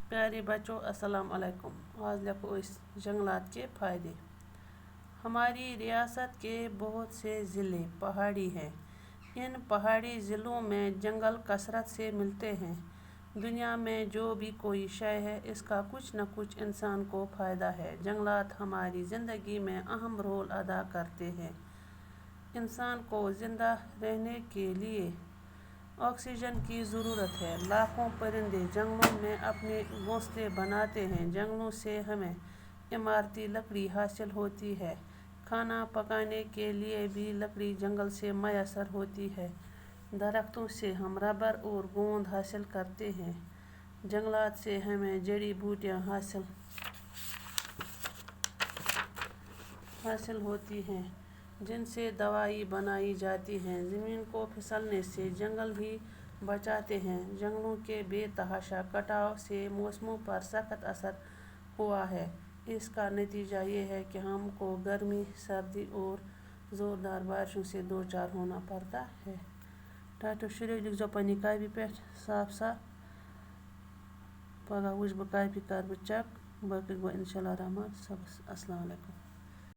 پیارے بچوں السلام علیکم۔ آج لکھو اس جنگلات کے فائدے۔ ہماری ریاست کے بہت سے ضلع پہاڑی ہیں۔ ان پہاڑی ضلعوں میں جنگل کثرت سے ملتے ہیں۔ دنیا میں جو بھی کوئی شے ہے اس کا کچھ نہ کچھ انسان کو فائدہ ہے۔ جنگلات ہماری زندگی میں اہم رول ادا کرتے ہیں۔ انسان کو زندہ رہنے کے لیے آکسیجن کی ضرورت ہے۔ لاکھوں پرندے جنگلوں میں اپنے گھونسلے بناتے ہیں۔ جنگلوں سے ہمیں عمارتی لکڑی حاصل ہوتی ہے۔ کھانا پکانے کے لیے بھی لکڑی جنگل سے میسر ہوتی ہے۔ درختوں سے ہم ربر اور گوند حاصل کرتے ہیں۔ جنگلات سے ہمیں جڑی بوٹیاں حاصل ہوتی ہیں جن سے دوائی بنائی جاتی ہے۔ زمین کو پھسلنے سے جنگل بھی بچاتے ہیں۔ جنگلوں کے بے تحاشا کٹاؤ سے موسموں پر سخت اثر ہوا ہے۔ اس کا نتیجہ یہ ہے کہ ہم کو گرمی، سردی اور زوردار بارشوں سے دوچار ہونا پڑتا ہے۔ ٹائٹل شروع لکھ زیو پننہِ کاپی پٮ۪ٹھ صاف صاف۔ پگاہ وٕچھِ بہٕ کاپی، کرٕ بہٕ چیک، باقٕے گوٚو اِنشاء اللہ الرحمٰن صُبحس۔ السلام علیکم۔